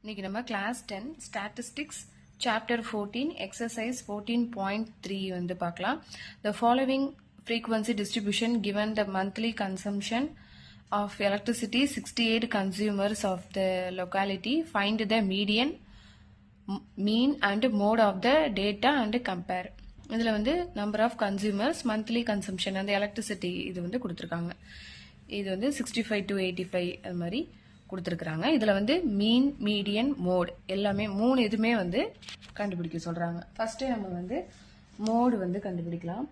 இன்னைக்கு நம்ம class 10 statistics chapter 14 exercise 14.3 வந்து பார்க்கலாம். The following frequency distribution given the monthly consumption of electricity 68 consumers of the locality. Find the median, mean and mode of the data and compare. இதில் வந்து number of consumers monthly consumption அந்த electricity இது வந்து கொடுத்துருக்காங்க. இது வந்து 65 to 85 அது மாதிரி கொடுத்துருக்குறாங்க. இதில் வந்து மீன், மீடியன், மோட் எல்லாமே இதுவுமே வந்து கண்டுபிடிக்க சொல்கிறாங்க. ஃபஸ்ட்டு நம்ம வந்து மோடு வந்து கண்டுபிடிக்கலாம்.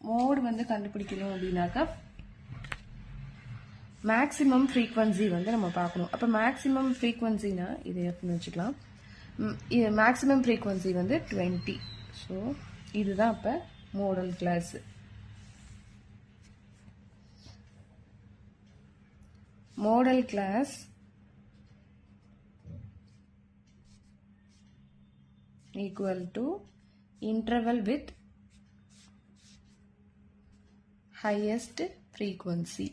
மோடு வந்து கண்டுபிடிக்கணும் அப்படின்னாக்கா மேக்ஸிமம் ஃப்ரீக்வன்சி வந்து நம்ம பார்க்கணும். அப்போ மேக்ஸிமம் ஃப்ரீக்வன்சினா இது எப்படின்னு வச்சுக்கலாம். இது மேக்ஸிமம் ஃப்ரீக்வன்சி வந்து 20. ஸோ இதுதான் அப்போ modal class. Model class equal to interval with highest frequency.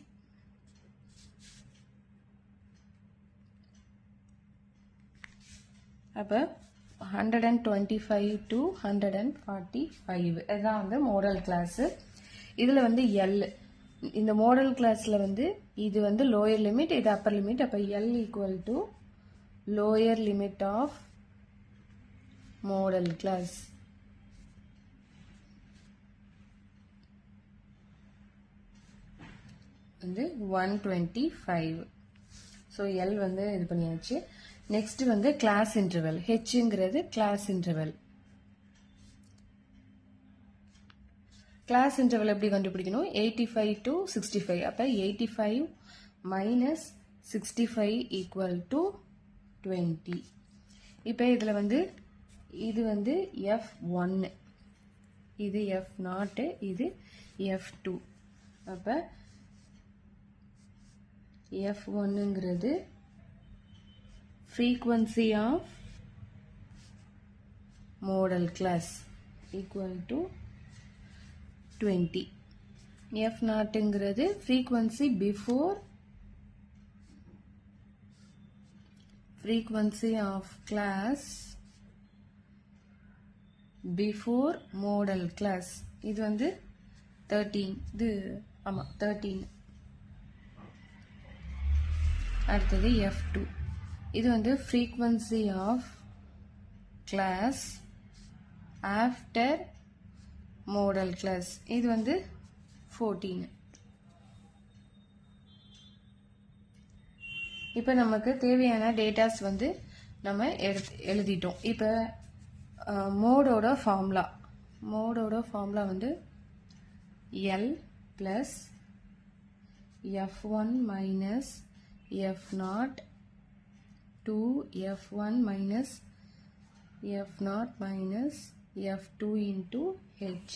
அப்போ 125 to 145 இதுதான் வந்து மோடல் கிளாஸு. இதில் வந்து L இந்த மோடல் கிளாஸில் வந்து இது வந்து லோயர் லிமிட், இது அப்பர் லிமிட். அப்போ L equal to lower limit of modal class. வந்து 125. ஸோ L வந்து இது பண்ணியாச்சு. நெக்ஸ்ட் வந்து கிளாஸ் இன்டர்வல். ஹெச்ங்கிறது கிளாஸ் இன்டர்வல். கிளாஸ் இன்டர்வல் எப்படி கண்டுபிடிக்கணும்? 85 to 65. அப்போ 85 மைனஸ் 65 ஈக்குவல் டு 20. இப்போ இதில் வந்து இது வந்து F1, இது F0, இது F2. அப்போ F1ங்கிறது frequency of model class equal to 20. F0ங்கிறது frequency of class before model class. இது வந்து 13. இது ஆமா 13. அடுத்தது F2. இது வந்து frequency of class after model class. இது வந்து 14. இப்போ நமக்கு தேவையான டேட்டாஸ் வந்து நம்ம எழுதிட்டோம். இப்போ மோடோட ஃபார்முலா வந்து L plus F1 minus F0 to F1 minus F0 minus F2 into H.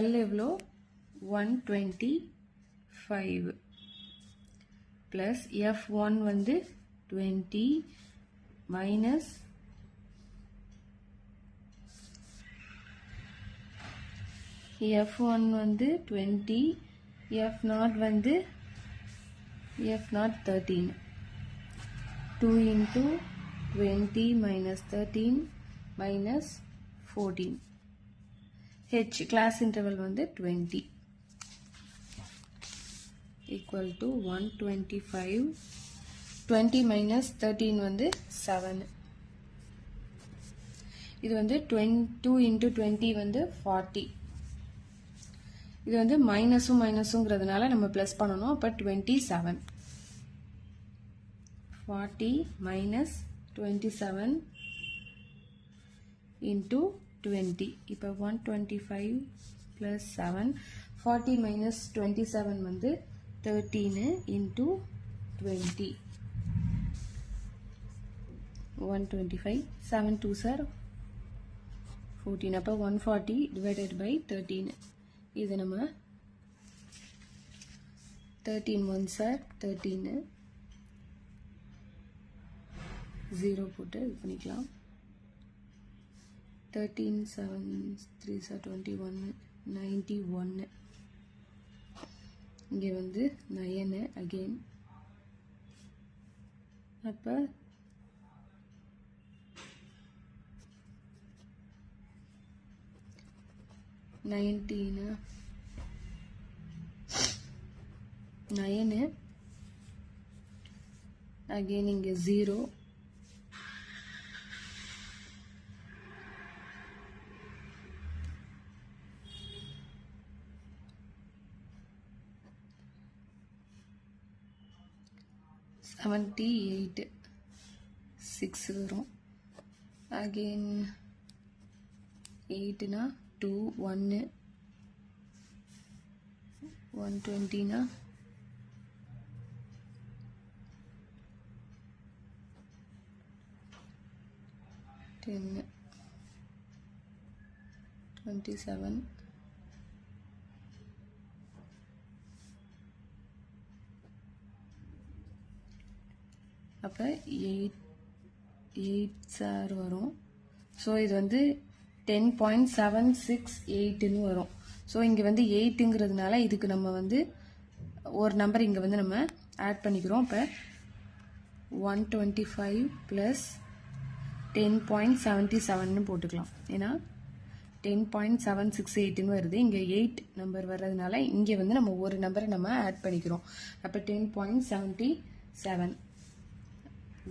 L எவ்வளோ? 125 plus F1 வந்து 20 minus F1 வந்து 20, F0 வந்து F0 13. 2 into 20 minus 13 minus 14. H class interval வந்து 20 equal to 125. 20 minus 13 வந்து 7. இது வந்து 2 into 20 வந்து 40. இது வந்து மைனஸுங்கிறதுனால நம்ம ப்ளஸ் பண்ணணும். அப்போ 27. 40 minus 27 into 20. இப்போ 125 plus 7. 40 minus 27 வந்து 13 into 20. 125. 7 2s are 14. அப்போ 140 divided by 13. இது நம்ம 13 1s are 13. 0 போட்டு இது பண்ணிக்கலாம். 13 7 3s are 21. 91. இங்கே வந்து 9 again அப்போ 19 9 again இங்கே 0 78 6 வரும் again 8 னா 2 1 120 னா 10 27 அப்போ 8 வரும். ஸோ இது வந்து 10.768 வரும். ஸோ இங்கே வந்து 8ங்கிறதுனால இதுக்கு நம்ம வந்து ஒரு நம்பர் இங்கே வந்து நம்ம ஆட் பண்ணிக்கிறோம். இப்போ 125 + 10.77 போட்டுக்கலாம். ஏன்னா 10.768 வருது. இங்கே 8 நம்பர் வர்றதுனால இங்கே வந்து நம்ம ஒரு நம்பரை நம்ம ஆட் பண்ணிக்கிறோம். அப்போ 10.77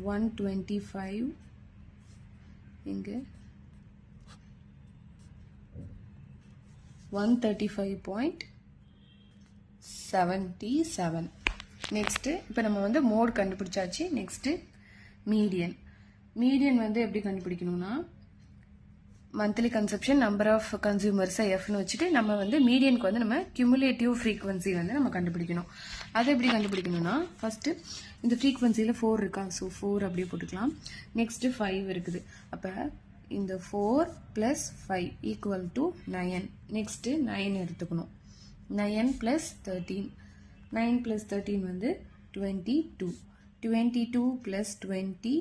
125 இங்கே 135.77. நெக்ஸ்ட்டு இப்போ நம்ம வந்து மோட் கண்டுபிடிச்சாச்சு. நெக்ஸ்ட்டு மீடியன் வந்து எப்படி கண்டுபிடிக்கணும்னா மந்த்லி கன்சப்ஷன் நம்பர் ஆஃப் கன்சியூமர்ஸை எஃப்னு வச்சுட்டு நம்ம வந்து மீடியனுக்கு வந்து நம்ம கியூமுலேட்டிவ் ஃப்ரீக்வன்சி வந்து நம்ம கண்டுபிடிக்கணும். அதை எப்படி கண்டுபிடிக்கணும்னா ஃபஸ்ட்டு இந்த ஃப்ரீக்வன்சியில் 4 இருக்கா, ஸோ 4 அப்படியே போட்டுக்கலாம். நெக்ஸ்ட்டு 5 இருக்குது. அப்போ இந்த 4 + 5 = 9. நெக்ஸ்ட்டு 9 எடுத்துக்கணும். 9 + 13 9 + 13 வந்து 22 22 + 20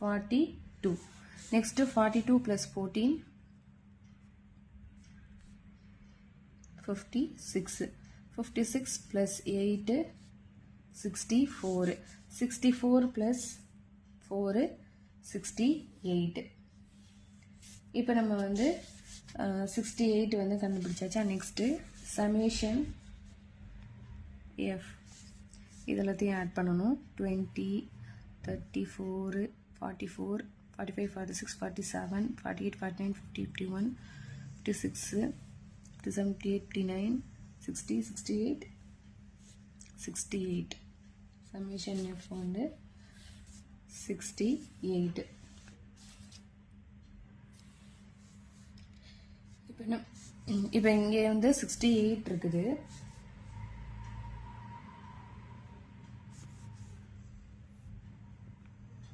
42. நெக்ஸ்ட்டு 42 + 14 56 56 + 8 64 64 + 4 68. இப்போ நம்ம வந்து 68 வந்து கண்டுபிடிச்சாச்சா. நெக்ஸ்ட்டு சமேஷன் எஃப் இதெல்லாத்தையும் ஆட் பண்ணணும். 20 34 44 45 46 47 48 49 50 51 56 57 58 59 60 68 68. சமேஷன் எஃப் வந்து 68. இப்போ இங்கே வந்து 68 இருக்குது.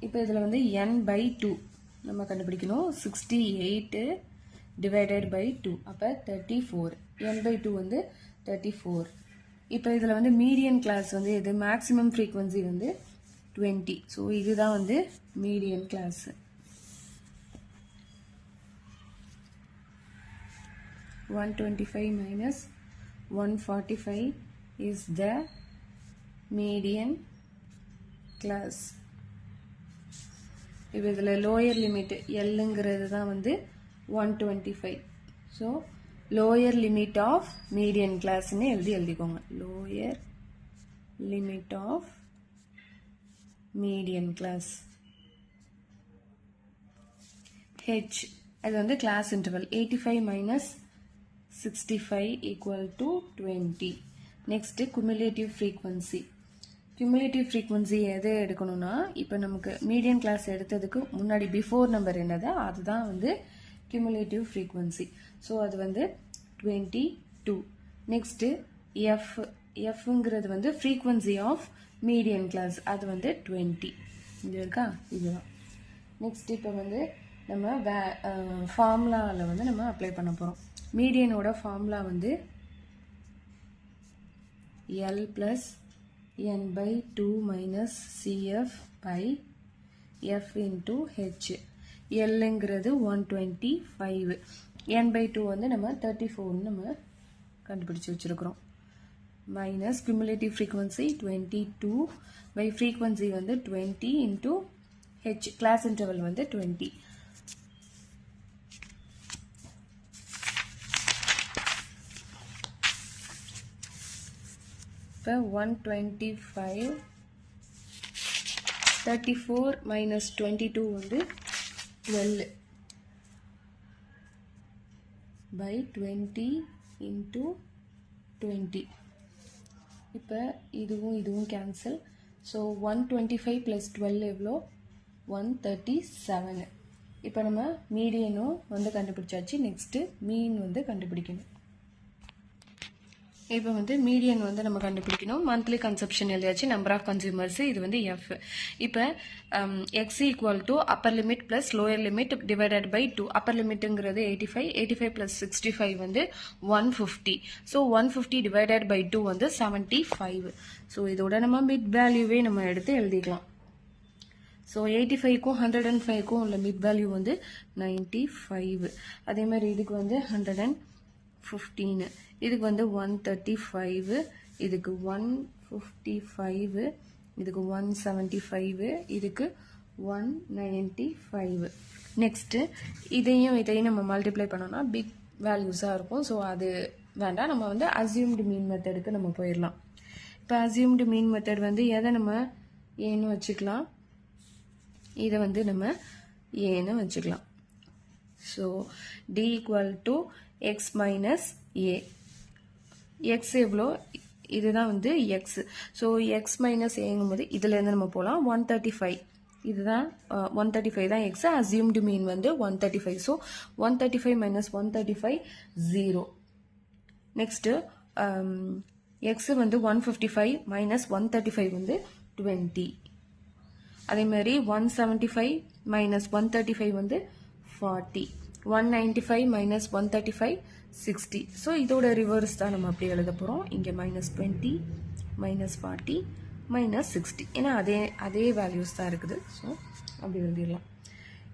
இப்போ இதில் வந்து n/2 நம்ம கண்டுபிடிக்கணும். 68 / 2 அப்போ 34. n/2 வந்து 34. இப்போ இதில் வந்து மீடியன் கிளாஸ் வந்து எது, மேக்ஸிமம் ஃப்ரீக்வன்சி வந்து 20. ஸோ இதுதான் வந்து median class. 125 - 145 is the median class. இப்போ இதில் லோயர் லிமிட் எல்லுங்கிறது தான் வந்து 125. So lower limit of median கிளாஸ்ன்னு எழுதிக்கோங்க. Lower limit of median class. H அது வந்து class interval. 85 - 65 = 20. Next cumulative frequency. Cumulative frequency எது எடுக்கணும்னா இப்போ நமக்கு மீடியன் கிளாஸ் எடுத்ததுக்கு முன்னாடி பிஃபோர் நம்பர் என்னதோ அதுதான் வந்து குமுலேட்டிவ் ஃப்ரீக்வன்சி. ஸோ அது வந்து 22. நெக்ஸ்ட்டு எஃப்ங்கிறது வந்து ஃப்ரீக்வன்சி ஆஃப் மீடியன் கிளாஸ், அது வந்து 20. இது இருக்கா, இதுதான். நெக்ஸ்ட் இப்போ வந்து நம்ம ஃபார்முலாவில் வந்து நம்ம அப்ளை பண்ண போகிறோம். மீடியனோட ஃபார்முலா வந்து L + n/2 - CF / F × H. Lங்கிறது 125, n/2 வந்து நம்ம 34 நம்ம கண்டுபிடிச்சு வச்சிருக்கிறோம். minus cumulative frequency 22 by frequency வந்து 20 into h class interval வந்து 20. இப்போ 125 34 minus 22 வந்து 12 by 20 into 20. இப்போ இதுவும் cancel. So 125 plus 12 எவ்வளோ 137. இப்போ நம்ம மீடியனும் வந்து கண்டுபிடிச்சாச்சு. நெக்ஸ்ட்டு மீன் வந்து கண்டுபிடிக்கணும். இப்போ வந்து மீடியன் வந்து நம்ம கண்டுபிடிக்கணும். மந்த்லி கன்சப்ஷன் எழுதியாச்சு. நம்பர் ஆஃப் கன்சியூமர்ஸ் இது வந்து எஃப். இப்போ X equal to upper limit plus lower limit divided by 2. Upper லிமிட்டுங்கிறது 85 ப்ளஸ் 65 வந்து 150. ஸோ 150 டிவைடட் பை 2 வந்து 75. ஸோ இதோட நம்ம மிட் வேல்யூவே நம்ம எடுத்து எழுதிக்கலாம். ஸோ 85க்கும் 105க்கும் உள்ள மிட் வேல்யூ வந்து 95. அதே மாதிரி இதுக்கு வந்து 115, இதுக்கு வந்து 135, இதுக்கு 155, இதுக்கு 175, இதுக்கு 195. நெக்ஸ்ட்டு இதையும் நம்ம மல்டிப்ளை பண்ணோம்னா பிக் வேல்யூஸாக இருக்கும். ஸோ அது வேண்டாம். நம்ம வந்து அசியூம்டு மீன் மெத்தடுக்கு நம்ம போயிடலாம். இப்போ அசியூம்டு மீன் மெத்தட் வந்து எதை நம்ம ஏன்னு வச்சுக்கலாம், இதை வந்து நம்ம ஏன்னு வச்சுக்கலாம். So D equal to X minus A. X எவ்வளோ, இதுதான் வந்து எக்ஸ். ஸோ எக்ஸ் மைனஸ் ஏங்கும் போது இதுலேருந்து நம்ம போகலாம். 135 இதுதான் 135 தான் எக்ஸ். அசியூம்டு மீன் வந்து 135. So 135 minus 135 0. நெக்ஸ்ட்டு எக்ஸ் வந்து 155 மைனஸ் 135 வந்து 20. அதே மாதிரி 175 மைனஸ் 135 வந்து 40. 195 மைனஸ் 135 60. ஸோ இதோட ரிவர்ஸ் தான் நம்ம அப்படி எழுத போகிறோம். இங்கே -20 -40 -60. ஏன்னா அதே வேல்யூஸ் தான் இருக்குது. ஸோ அப்படி எழுதிடலாம்.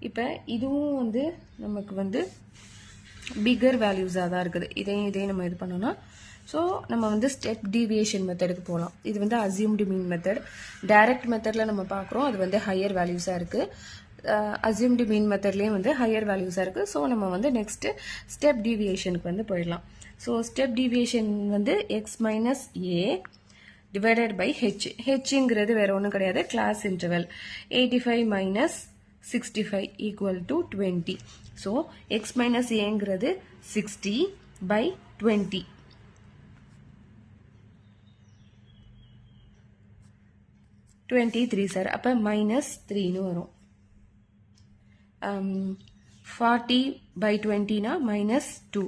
இப்போ இதுவும் வந்து நமக்கு வந்து பிகர் வேல்யூஸாக தான் இருக்குது. இதையும் நம்ம இது பண்ணோம்னா ஸோ நம்ம வந்து ஸ்டெப் டீவியேஷன் மெத்தடுக்கு போகலாம். இது வந்து அசியூம்டு மீன் மெத்தட். டைரக்ட் மெத்தடில் நம்ம பார்க்குறோம், அது வந்து ஹையர் வேல்யூஸாக இருக்குது. அசியூம்டு மீன் மெத்தட்லேயும் வந்து ஹையர் வேல்யூஸாக இருக்குது. ஸோ நம்ம வந்து நெக்ஸ்ட்டு ஸ்டெப் டீவியேஷனுக்கு வந்து போயிடலாம். ஸோ ஸ்டெப் டீவியேஷன் வந்து X minus A divided by H. ஹெச்ங்கிறது வேற ஒன்றும் கிடையாது, class interval. 85 minus 65 equal to 20. So X minus ஏங்கிறது 60 பை 20. 23 சார். அப்போ -3ன்னு வரும். 40 by 20னா -2.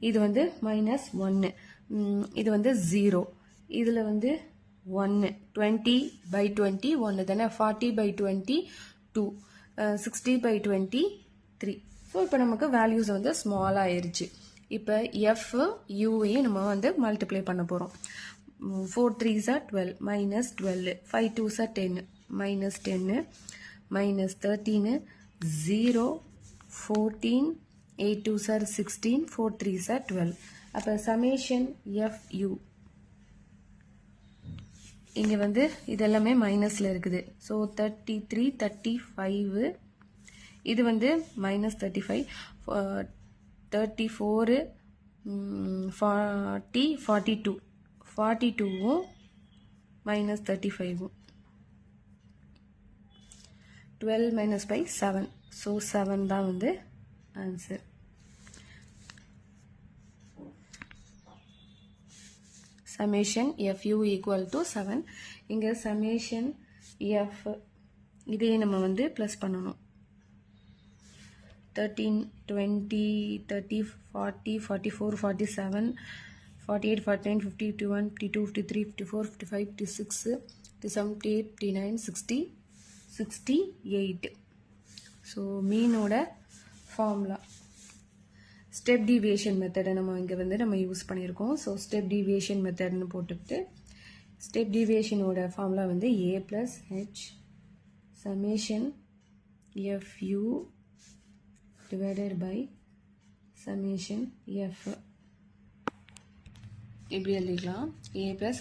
இது வந்து -1. இது வந்து 0. இதில் வந்து 1. 20 by 20 1 தானே. 40 by 20 2. 60 by 20 3. ஸோ இப்போ நமக்கு வேல்யூஸ் வந்து ஸ்மால் ஆயிருச்சு. இப்போ எஃப் யூவையும் நம்ம வந்து மல்டிப்ளை பண்ண போகிறோம். 4 3s are 12 minus 12, 5 2s are 10 minus 10 minus 13 0 14 8 2s are 16 4 3s are 12. அப்போ summation FU இங்கே வந்து இதெல்லாமே மைனஸில் இருக்குது. ஸோ 33 35 இது வந்து -35 34 40 42 42வும் -35வும் 12 minus by 7. ஸோ 7 தான் வந்து answer. Summation FU equal to 7. இங்கே சமேஷன் F இதையே நம்ம வந்து ப்ளஸ் பண்ணணும். 13 20 30 40 44 47 48 49 50 51 52 53 54 55 56 57 58 59 60 68. ஸோ மீனோட ஃபார்முலா ஸ்டெப் டீவியேஷன் மெத்தடை நம்ம இங்கே வந்து நம்ம யூஸ் பண்ணியிருக்கோம். ஸோ ஸ்டெப் டீவியேஷன் மெத்தட்னு போட்டுக்கிட்டு ஸ்டெப் டீவியேஷனோட ஃபார்முலா வந்து A + H summation FU divided by summation F. இப்படி எழுதிக்கலாம். A ப்ளஸ்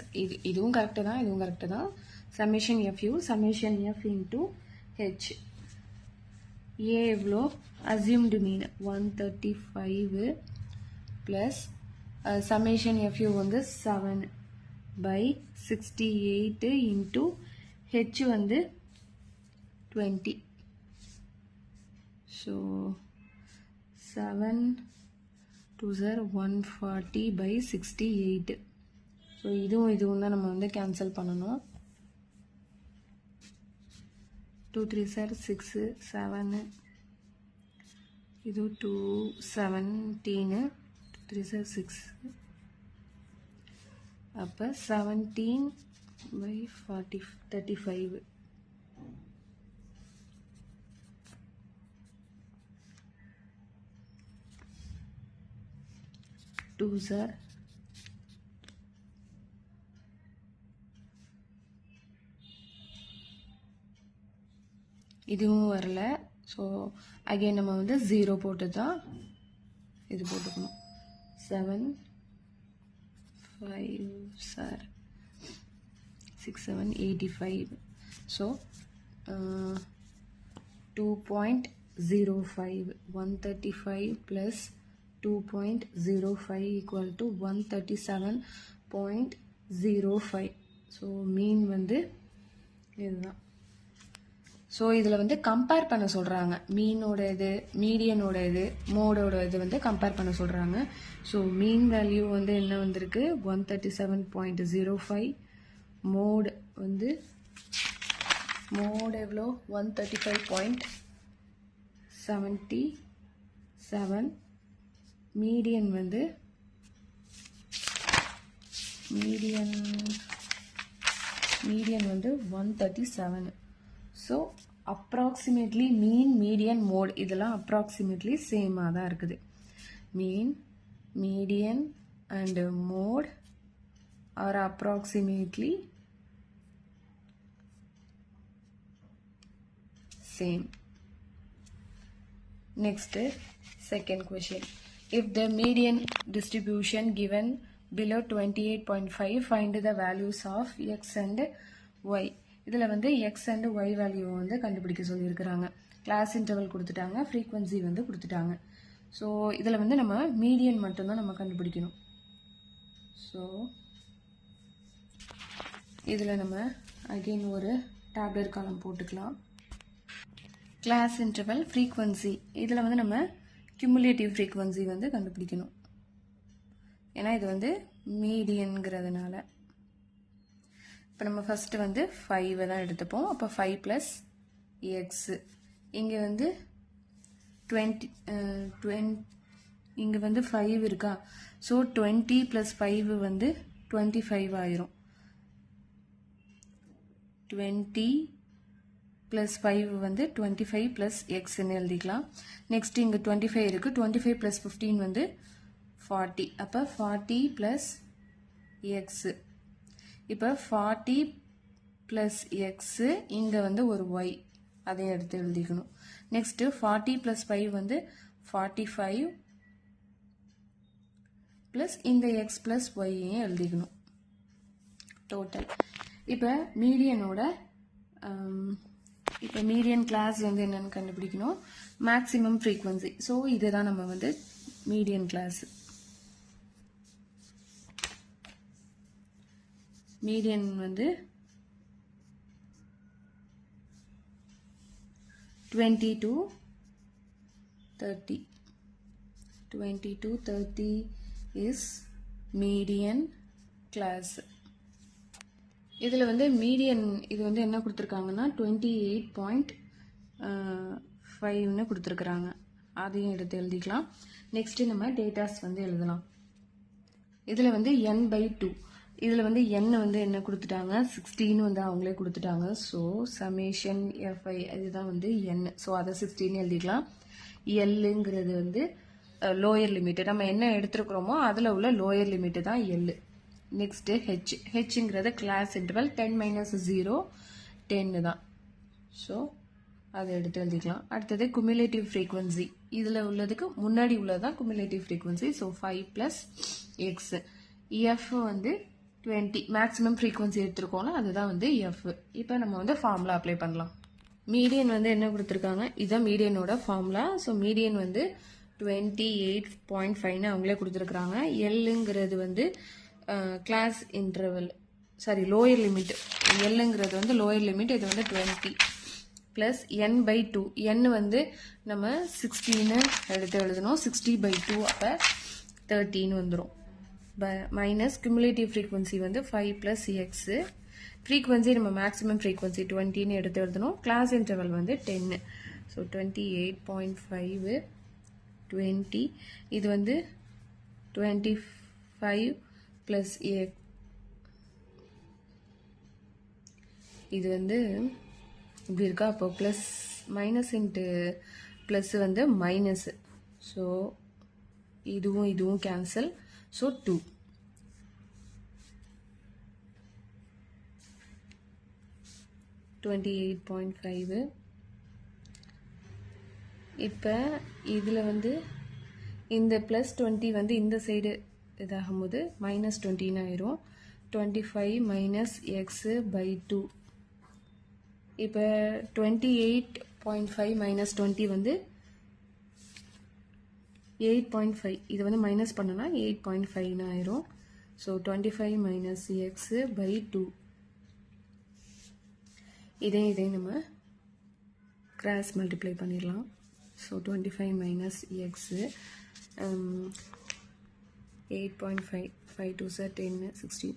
இதுவும் கரெக்டு தான், இதுவும் கரெக்டு தான். Summation FU summation F into H. A எவ்வளோ? அசியூம்டு மீன் 135 ப்ளஸ் சமேஷன் FU வந்து 7/68 இன்ட்டு H வந்து 20. So 7 2s are 140/68. ஸோ இதுவும் தான் நம்ம வந்து கேன்சல் பண்ணணும். 2 3s are 6 7 இது 2 17 2 3s are 6 அப்போ 17/35. Twos are இதுவும் வரல. ஸோ அகைன் நம்ம வந்து 0 போட்டு தான் இது போட்டுக்கணும். 7 5 sir 6 7 85. So 2.05 135 plus 2.05 equal to 137.05. So mean வந்து இதுதான். ஸோ இதில் வந்து கம்பேர் பண்ண சொல்கிறாங்க. மீனோட இது, மீடியனோட இது, மோடோட இது வந்து கம்பேர் பண்ண சொல்கிறாங்க. ஸோ மீன் வேல்யூ வந்து என்ன வந்திருக்கு? 137.05. மோடு வந்து எவ்வளோ? 135.77. மீடியன் வந்து மீடியன் வந்து 137. So approximately mean, median, mode இதெல்லாம் அப்ராக்சிமேட்லி சேமாக தான் இருக்குது. Mean, median and mode are approximately same. Next, second question. If the median distribution given below 28.5, find the values of x and y. இதில் வந்து x and y value வந்து கண்டுபிடிக்க சொல்லியிருக்கிறாங்க. Class interval கொடுத்துட்டாங்க, ஃப்ரீக்வன்சி வந்து கொடுத்துட்டாங்க. ஸோ இதில் வந்து நம்ம மீடியன் மட்டும்தான் நம்ம கண்டுபிடிக்கணும். ஸோ இதில் நம்ம அகெயின் ஒரு டேப்லெட் காலம் போட்டுக்கலாம். கிளாஸ் இன்டர்வல் ஃப்ரீக்வன்சி இதில் வந்து நம்ம கியூமுலேட்டிவ் ஃப்ரீக்வன்சி வந்து கண்டுபிடிக்கணும். ஏன்னா இது வந்து மீடியன்கிறதுனால. இப்போ நம்ம ஃபஸ்ட்டு வந்து 5 தான் எடுத்துப்போம். அப்போ 5 ப்ளஸ் எக்ஸு இங்கே வந்து 20 இங்கே வந்து 5 இருக்கா. ஸோ 20 ப்ளஸ் 5 வந்து 25 ஆயிரும். 20 ப்ளஸ் 5 வந்து 25 ப்ளஸ் எக்ஸ்ன்னு எழுதிக்கலாம். நெக்ஸ்ட் இங்கே 25 இருக்குது. 25 ப்ளஸ் 15 வந்து 40. அப்போ 40 ப்ளஸ் எக்ஸு. இப்போ 40 ப்ளஸ் எக்ஸு இங்கே வந்து ஒரு ஒய், அதையும் எடுத்து எழுதிக்கணும். நெக்ஸ்ட்டு 40 ப்ளஸ் 5 வந்து 45 ப்ளஸ் இந்த எக்ஸ் ப்ளஸ் ஒய்யையும் எழுதிக்கணும் டோட்டல். இப்போ மீடியன் கிளாஸ் வந்து என்னென்னு கண்டுபிடிக்கணும். Maximum frequency. ஸோ இதுதான் நம்ம வந்து மீடியன் கிளாஸ். மீடியன் வந்து 20 to 30. 20 to 30 is median class. இதில் வந்து மீடியன் இது வந்து என்ன கொடுத்துருக்காங்கன்னா 28.5ன்னு கொடுத்துருக்குறாங்க. அதையும் எடுத்து எழுதிக்கலாம். நெக்ஸ்ட்டு நம்ம டேட்டாஸ் வந்து எழுதலாம். இதில் வந்து n/2. இதில் வந்து n வந்து என்ன கொடுத்துட்டாங்க? 16 வந்து அவங்களே கொடுத்துட்டாங்க. ஸோ சமேஷன் fi இதுதான் வந்து n. ஸோ அதை 16 எழுதிக்கலாம். எல்லுங்கிறது வந்து லோயர் லிமிட்டு. நம்ம என்ன எடுத்துருக்குறோமோ அதில் உள்ள லோயர் லிமிட்டு தான் எல். நெக்ஸ்ட்டு ஹெச்ங்கிறது கிளாஸ் இன்டர்வல் 10 - 0 10 தான். ஸோ அதை எடுத்து எழுதிக்கலாம். அடுத்தது குமுலேட்டிவ் ஃப்ரீக்வன்சி. இதில் உள்ளதுக்கு முன்னாடி உள்ளது தான் cumulative frequency. So 5 + x. F வந்து 20 மேக்ஸிமம் ஃப்ரீக்வன்சி எடுத்திருக்கோம்ல அதுதான் வந்து எஃப். இப்போ நம்ம வந்து ஃபார்முலா அப்ளை பண்ணலாம். மீடியன் வந்து என்ன கொடுத்துருக்காங்க, இதுதான் மீடியனோட ஃபார்முலா. ஸோ மீடியன் வந்து 28.5ன்னு அவங்களே கொடுத்துருக்குறாங்க. எல்லுங்கிறது வந்து class interval, sorry lower limit. எல்லுங்கிறது வந்து லோயர் லிமிட், இது வந்து 20 ப்ளஸ் n/2. n வந்து நம்ம 16 எடுத்து எழுதணும். 60/2 அப்போ 13 வந்துடும். மைனஸ் cumulative frequency வந்து 5 + x. frequency நம்ம மேக்ஸிமம் frequency 20ன்னு எடுத்து எழுதணும். கிளாஸ் இன்டர்வல் வந்து 10. ஸோ 28.5 20, இது வந்து 25 + x, இது வந்து இப்படி இருக்கா. அப்போ ப்ளஸ் மைனஸ் இன்ட்டு ப்ளஸ் வந்து மைனஸ். ஸோ இதுவும் இதுவும் கேன்சல். ஸோ 2. $28.5. இப்போ இதில் வந்து இந்த ப்ளஸ் 20 வந்து இந்த சைடு இதாகும்போது மைனஸ் 20ன்னு ஆயிரும். 25 - x/2. இப்போ 28.5 - 20 வந்து 8.5. இது வந்து மைனஸ் பண்ணனா 8.5ன்னு ஆயிரும். So 25 - x/2. இதையும் நம்ம கிராஸ் மல்டிப்ளை பண்ணிடலாம். So 25 - x 8.5, 5 2 - 10, 16.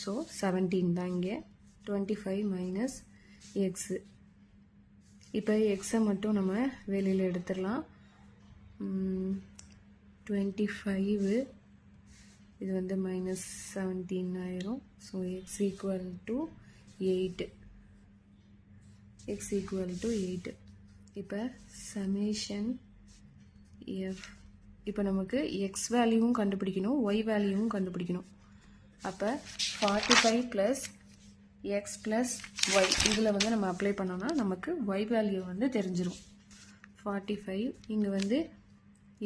ஸோ 17 தான் இங்கே. 25 - x. இப்போ எக்ஸை மட்டும் நம்ம வெளியில் எடுத்துடலாம். 25, இது வந்து -17 ஆயிரும். So x = 8. x = 8. இப்போ சமேஷன் எஃப். இப்போ நமக்கு எக்ஸ் வேல்யூவும் கண்டுபிடிக்கணும், ஒய் வேல்யூவும் கண்டுபிடிக்கணும். அப்போ 45 + x + y இதில் வந்து நம்ம அப்ளை பண்ணோம்னா நமக்கு ஒய் வேல்யூ வந்து தெரிஞ்சிடும். 45, இங்கே வந்து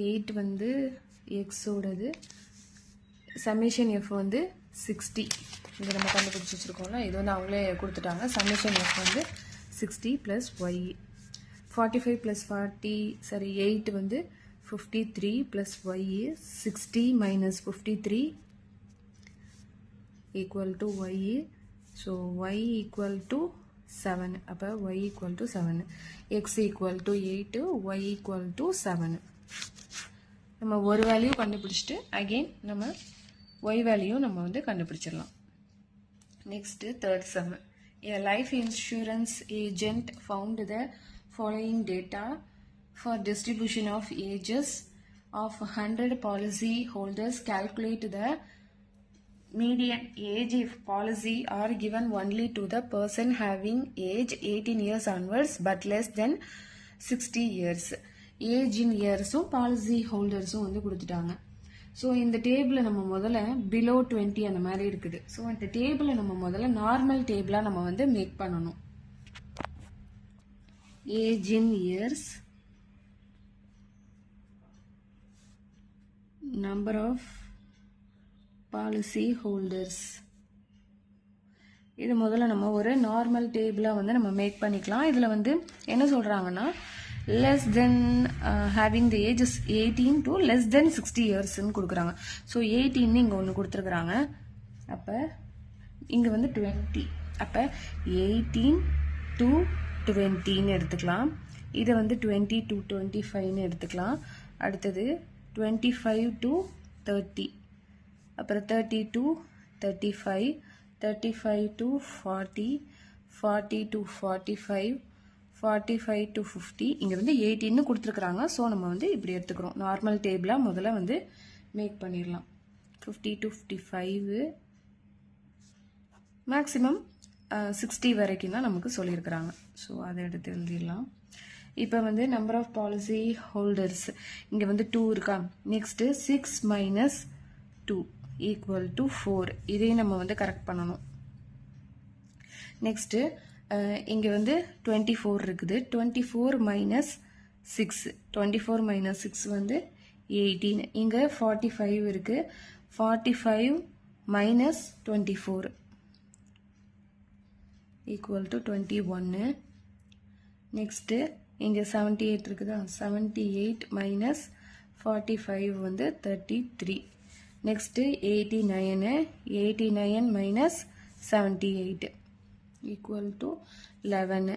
8 வந்து எக்ஸோடது. சமேஷன் எஃப் வந்து 60. இது நம்ம கண்டுபிடிச்சி வச்சுருக்கோம்ல, இது வந்து அவங்களே கொடுத்துட்டாங்க. சமேஷன் எஃப் வந்து 60 + y. 45 + 40, சரி 8 வந்து 53 + y. 60 - 53 = y. So y = 7. அப்போ y = 7. x = 8, y = 7. நம்ம ஒரு வேல்யூ கண்டுபிடிச்சிட்டு அகெயின் நம்ம y வேல்யூ நம்ம வந்து கண்டுபிடிச்சிடலாம். Next third sum. A life insurance agent found the following data for distribution of ages of 100 policy holders. Calculate the median age if policy are given only to the person having age 18 years onwards but less than 60 years. Age in yearsum policy holdersum வந்து கொடுத்துட்டாங்க. So இந்த டேபிளை நம்ம முதல்ல below 20 அந்த மாதிரி இருக்குது. So இந்த டேபிளை நம்ம முதல்ல நார்மல் டேபிளாக நம்ம வந்து மேக் பண்ணணும். Age in years, number of policy holders, இது முதல்ல நம்ம ஒரு நார்மல் டேபிளாக வந்து நம்ம மேக் பண்ணிக்கலாம். இதில் வந்து என்ன சொல்கிறாங்கன்னா less than having the age is 18 to less than 60 years கொடுக்குறாங்க. ஸோ 18 இங்கே ஒன்று கொடுத்துருக்குறாங்க. அப்போ இங்கே வந்து 20. அப்போ 18 to 20ன்னு எடுத்துக்கலாம். இதை வந்து 20 to 25ன்னு எடுத்துக்கலாம். அடுத்தது 25 to 30, அப்புறம் 30 to 35, 35 to 40, 40 to 45, 45 to 50. இங்கே வந்து 18ன்னு கொடுத்துருக்குறாங்க. ஸோ நம்ம வந்து இப்படி எடுத்துக்கிறோம். நார்மல் டேபிளாக முதல்ல வந்து மேக் பண்ணிடலாம். 50 to 55, மேக்ஸிமம் 60 வரைக்கும் தான் நமக்கு சொல்லியிருக்கிறாங்க. ஸோ அதை எடுத்து எழுதிடலாம். இப்போ வந்து நம்பர் ஆஃப் பாலிசி ஹோல்டர்ஸ் இங்கே வந்து 2 இருக்கா. நெக்ஸ்ட்டு 6 - 2 = 4. இதையும் நம்ம வந்து கரெக்ட் பண்ணணும். நெக்ஸ்ட்டு இங்கே வந்து 24 இருக்குது. 24 - 6, 24 - 6 வந்து 18. இங்கே 45 இருக்குது. 45 minus 24 equal to 21. Next இங்க 78 இருக்குதா, 78 minus 45 வந்து 33. Next 89, 89 minus 78 equal to 11.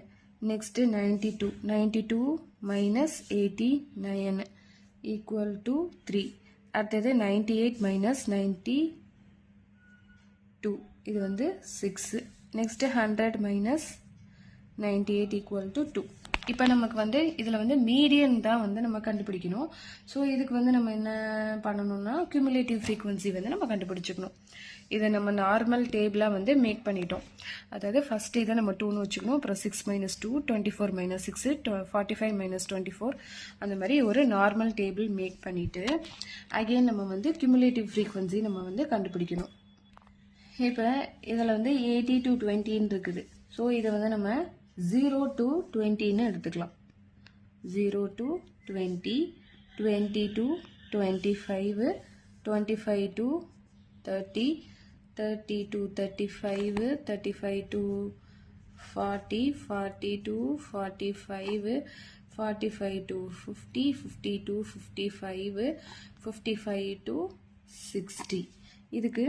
Next 92, 92 minus 89 equal to 3. அடுத்தது 98 minus 92, இது வந்து 6. Next 100 minus 98 equal to 2. இப்போ நமக்கு வந்து இதில் வந்து மீடியன் தான் வந்து நம்ம கண்டுபிடிக்கணும். ஸோ இதுக்கு வந்து நம்ம என்ன பண்ணணும்னா cumulative frequency வந்து நம்ம கண்டுபிடிச்சிக்கணும். இதை நம்ம நார்மல் டேபிளாக வந்து மேக் பண்ணிட்டோம். அதாவது ஃபர்ஸ்ட் இதை நம்ம 2ன்னு வச்சுக்கணும். அப்புறம் 6 minus 2, 24 minus 6, 45 minus 24, அந்த மாதிரி ஒரு நார்மல் டேபிள் மேக் பண்ணிவிட்டு அகெயின் நம்ம வந்து cumulative frequency நம்ம வந்து கண்டுபிடிக்கணும். இப்போ இதில் வந்து 80 to 20 இருக்குது. ஸோ இதை வந்து நம்ம 0 to 20ன்னு எடுத்துக்கலாம். 0 to 20, 20 to 25, 25 to 30, 30 to 35, 35 to 40, 40 to 45, 45 to 50, 50 to 55, 55 to 60. இதுக்கு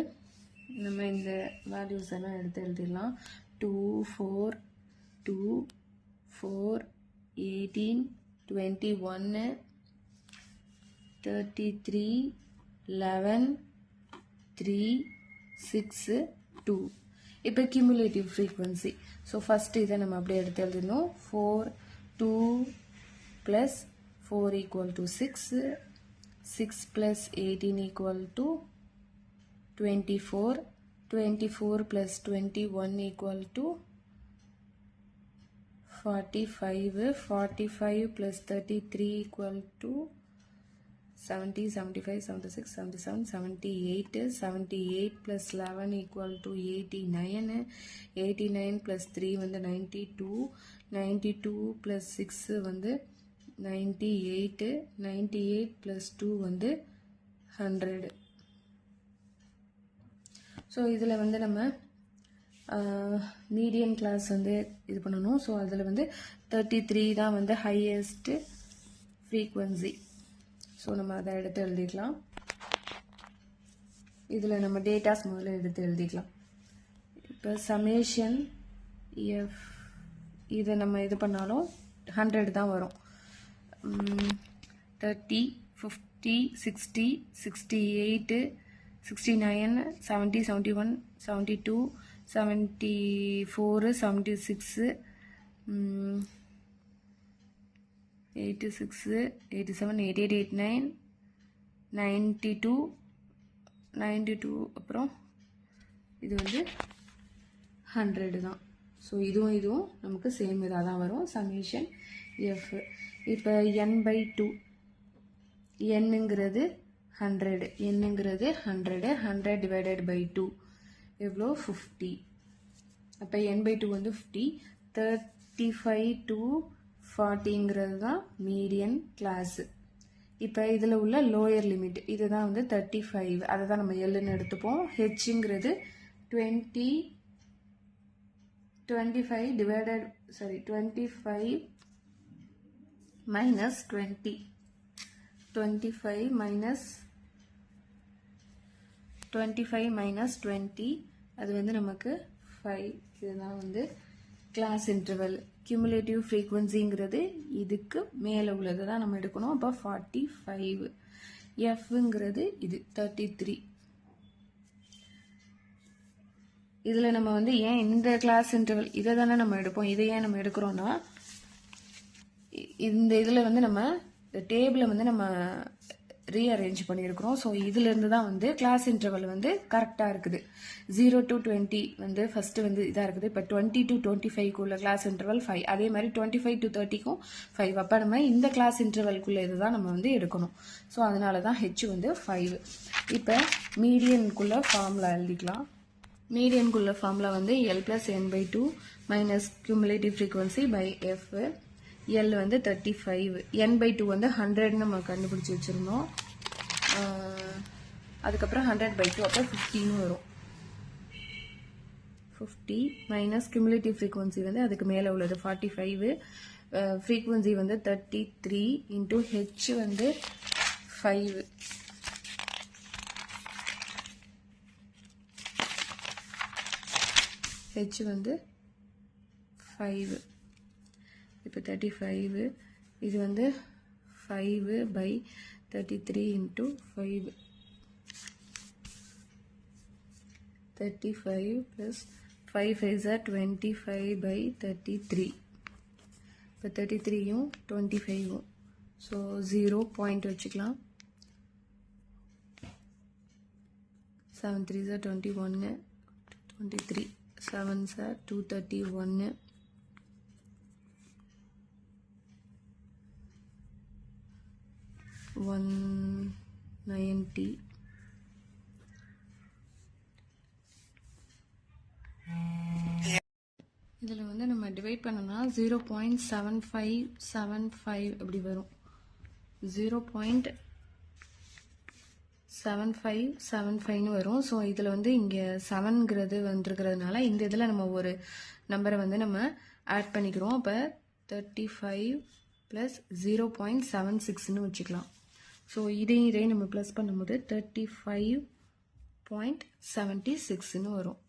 நம்ம இந்த வேல்யூஸ் எல்லாம் எடுத்து எழுதிடலாம். 2, 4, 2, 4, 18, 21, 33, 11, 3, 6, 2. இப்போ cumulative frequency. ஸோ ஃபஸ்ட்டு இதை நம்ம அப்படியே எடுத்து எழுதிடணும். 4, 2 plus 4 equal to 6, 6 plus 18 equal to 24, 24 plus 21 equal to 45, 45 plus 33 equal to 70, 75, 76, 77, 78, 78 plus 11 equal to 89, 89 plus 3 வந்து 92, 92 plus 6 வந்து 98, 98 plus 2 வந்து 100. ஸோ இதில் வந்து நம்ம மீடியம் கிளாஸ் வந்து இது பண்ணணும். ஸோ அதில் வந்து 33 தான் வந்து ஹையஸ்ட்டு ஃப்ரீக்வன்சி. ஸோ நம்ம அதை எடுத்து எழுதிக்கலாம். இதில் நம்ம டேட்டாஸ் முதல்ல எடுத்து எழுதிக்கலாம். இப்போ சமேஷன் எஃப் இதை நம்ம இது பண்ணாலும் 100 தான் வரும். 30, 50, 60, 68, 69, 70, 71, 72, 74, 76, 86, 87, 88, 89, 92, 92, அப்புறம் இது வந்து 100 தான். ஸோ இதுவும் நமக்கு சேம் இதாக தான் வரும். Summation F. இப்போ n/2, என்னங்கிறது 100, என்னங்கிறது 100, 100 divided by 2 எவ்வளோ 50. அப்போ n/2 வந்து 50. 35 to 40ங்கிறது தான் மீடியன் கிளாஸு. இப்போ இதில் உள்ள லோயர் லிமிட் இதுதான் வந்து 35, அதை தான் நம்ம எல்லுன்னு எடுத்துப்போம். ஹெச்ங்கிறது 25 டிவைடட் 25 minus 20, 25 minus 20, அது வந்து நமக்கு 5. இதுதான் வந்து கிளாஸ் இன்டர்வல். கியூமுலேட்டிவ் ஃப்ரீக்வன்சிங்கிறது இதுக்கு மேலே உள்ளது தான் நம்ம எடுக்கணும். அப்போ 45. எஃப்ங்கிறது இது 33. இதில் நம்ம வந்து ஏன் இந்த கிளாஸ் இன்டர்வல் இதை தானே நம்ம எடுப்போம். இதை ஏன் நம்ம எடுக்கிறோன்னா இந்த இதில் வந்து நம்ம இந்த டேபிளை வந்து நம்ம ரீஅரேஞ்ச் பண்ணியிருக்கிறோம். ஸோ இதிலேருந்து தான் வந்து கிளாஸ் இன்டர்வல் வந்து கரெக்டாக இருக்குது. 0 to 20 வந்து ஃபஸ்ட்டு வந்து இதாக இருக்குது. இப்போ 20 to 25க்குள்ள கிளாஸ் இன்டர்வல் 5. அதே மாதிரி 25 to 30க்கும் 5. அப்போ நம்ம இந்த கிளாஸ் இன்டர்வல்குள்ளே இது தான் நம்ம வந்து எடுக்கணும். ஸோ அதனால தான் ஹெச் வந்து 5. இப்போ மீடியனுக்குள்ள ஃபார்முலா எழுதிக்கலாம். மீடியனுக்குள்ள ஃபார்முலா வந்து L plus n/2 minus cumulative frequency by F. L வந்து 35, n/2 வந்து 100 நம்ம கண்டுபிடிச்சி வச்சுருந்தோம். அதுக்கப்புறம் 100/2 அப்போ 50ன்னு வரும். 50 மைனஸ் cumulative frequency வந்து அதுக்கு மேலே உள்ளது 45, frequency வந்து 33 into h வந்து 5. h வந்து 5. இப்போ 35, இது வந்து 5/33 into 5. 35 plus 5 is 25/33. இப்போ 33யும் 25ம் ஸோ 0 பாயிண்ட் வச்சுக்கலாம். 7 3s 21, 23, 7s 231, 190, இதில் வந்து நம்ம டிவைட் பண்ணோம்னா 0.7575 அப்படி வரும். 0.7575ன்னு வரும். ஸோ இதில் வந்து இங்கே 7ங்கிறது வந்துருக்கிறதுனால இந்த இதில் நம்ம ஒரு நம்பரை வந்து நம்ம ஆட் பண்ணிக்கிறோம். அப்போ 35 + 0.76ன்னு வச்சுக்கலாம். ஸோ இதையும் நம்ம ப்ளஸ் பண்ணும்போது 35.76ன்னு வரும்.